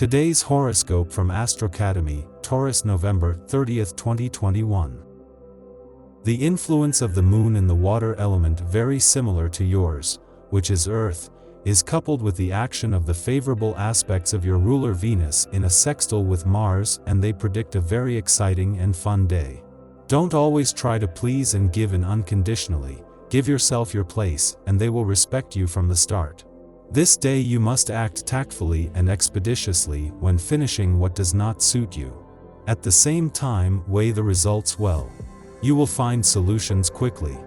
Today's horoscope from Astrocademy, Taurus November 30th, 2021. The influence of the moon in the water element, very similar to yours, which is Earth, is coupled with the action of the favorable aspects of your ruler Venus in a sextile with Mars, and they predict a very exciting and fun day. Don't always try to please and give in unconditionally. Give yourself your place, and they will respect you from the start. This day you must act tactfully and expeditiously when finishing what does not suit you. At the same time, weigh the results well. You will find solutions quickly.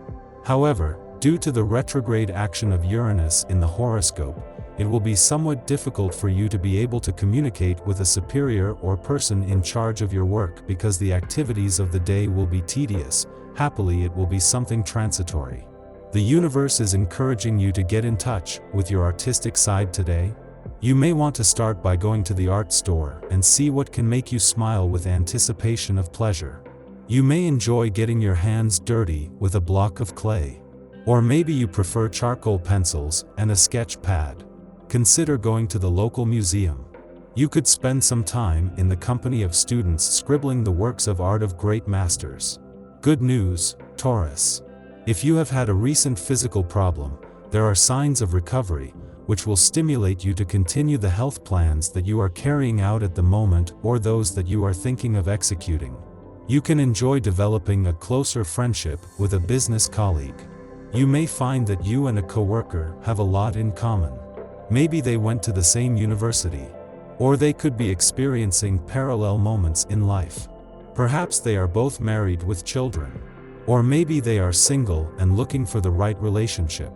However, due to the retrograde action of Uranus in the horoscope, it will be somewhat difficult for you to be able to communicate with a superior or person in charge of your work because the activities of the day will be tedious. Happily, it will be something transitory. The universe is encouraging you to get in touch with your artistic side today. You may want to start by going to the art store and see what can make you smile with anticipation of pleasure. You may enjoy getting your hands dirty with a block of clay. Or maybe you prefer charcoal pencils and a sketch pad. Consider going to the local museum. You could spend some time in the company of students scribbling the works of art of great masters. Good news, Taurus. If you have had a recent physical problem, there are signs of recovery, which will stimulate you to continue the health plans that you are carrying out at the moment or those that you are thinking of executing. You can enjoy developing a closer friendship with a business colleague. You may find that you and a coworker have a lot in common. Maybe they went to the same university. Or they could be experiencing parallel moments in life. Perhaps they are both married with children. Or maybe they are single and looking for the right relationship.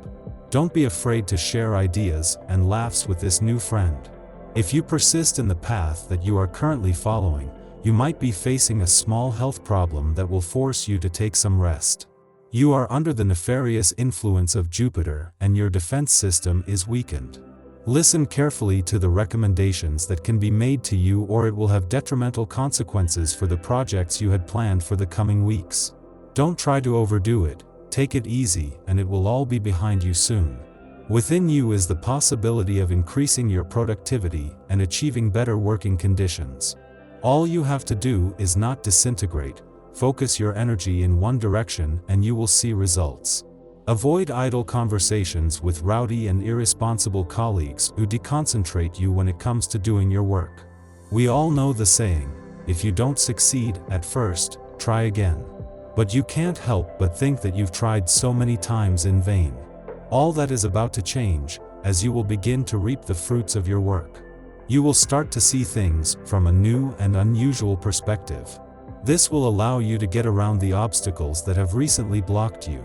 Don't be afraid to share ideas and laughs with this new friend. If you persist in the path that you are currently following, you might be facing a small health problem that will force you to take some rest. You are under the nefarious influence of Jupiter and your defense system is weakened. Listen carefully to the recommendations that can be made to you, or it will have detrimental consequences for the projects you had planned for the coming weeks. Don't try to overdo it, take it easy, and it will all be behind you soon. Within you is the possibility of increasing your productivity and achieving better working conditions. All you have to do is not disintegrate, focus your energy in one direction and you will see results. Avoid idle conversations with rowdy and irresponsible colleagues who deconcentrate you when it comes to doing your work. We all know the saying, if you don't succeed at first, try again. But you can't help but think that you've tried so many times in vain. All that is about to change, as you will begin to reap the fruits of your work. You will start to see things from a new and unusual perspective. This will allow you to get around the obstacles that have recently blocked you.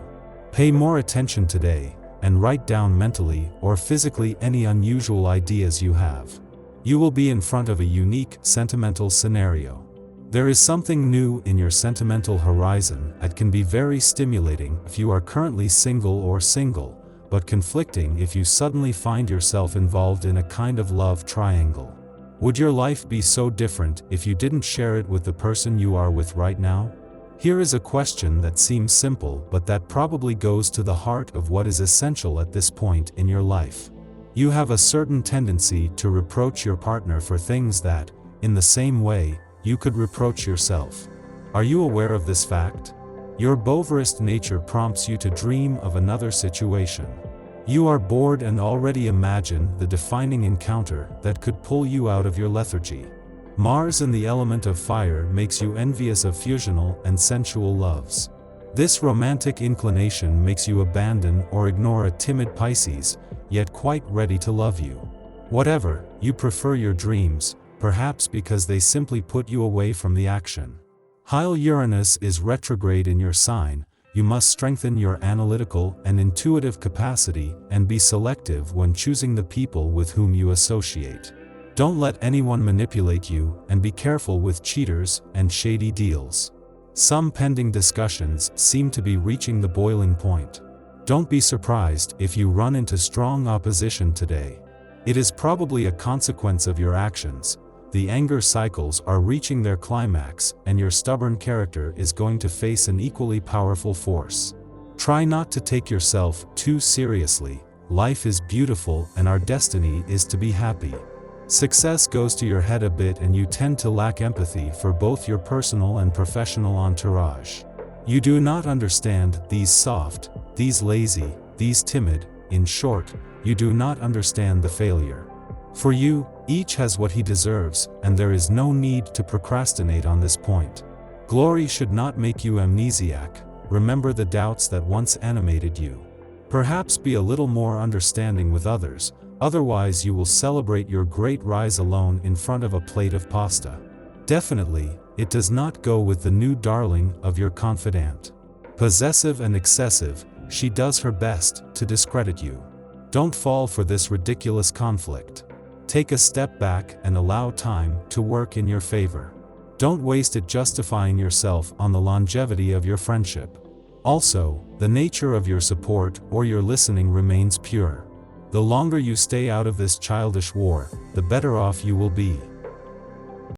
Pay more attention today, and write down mentally or physically any unusual ideas you have. You will be in front of a unique, sentimental scenario. There is something new in your sentimental horizon that can be very stimulating if you are currently single, but conflicting if you suddenly find yourself involved in a kind of love triangle. Would your life be so different if you didn't share it with the person you are with right now? Here is a question that seems simple, but that probably goes to the heart of what is essential at this point in your life. You have a certain tendency to reproach your partner for things that, in the same way, you could reproach yourself. Are you aware of this fact? Your Bovarist nature prompts you to dream of another situation. You are bored and already imagine the defining encounter that could pull you out of your lethargy. Mars in the element of fire makes you envious of fusional and sensual loves. This romantic inclination makes you abandon or ignore a timid Pisces, yet quite ready to love you. Whatever, you prefer your dreams, perhaps because they simply put you away from the action. While Uranus is retrograde in your sign, you must strengthen your analytical and intuitive capacity and be selective when choosing the people with whom you associate. Don't let anyone manipulate you, and be careful with cheaters and shady deals. Some pending discussions seem to be reaching the boiling point. Don't be surprised if you run into strong opposition today. It is probably a consequence of your actions. The anger cycles are reaching their climax, and your stubborn character is going to face an equally powerful force. Try not to take yourself too seriously. Life is beautiful and our destiny is to be happy. Success goes to your head a bit and you tend to lack empathy for both your personal and professional entourage. You do not understand these soft, these lazy, these timid. In short, you do not understand the failure. For you, each has what he deserves, and there is no need to procrastinate on this point. Glory should not make you amnesiac. Remember the doubts that once animated you. Perhaps be a little more understanding with others, otherwise you will celebrate your great rise alone in front of a plate of pasta. Definitely, it does not go with the new darling of your confidant. Possessive and excessive, she does her best to discredit you. Don't fall for this ridiculous conflict. Take a step back and allow time to work in your favor. Don't waste it justifying yourself on the longevity of your friendship. Also, the nature of your support or your listening remains pure. The longer you stay out of this childish war, the better off you will be.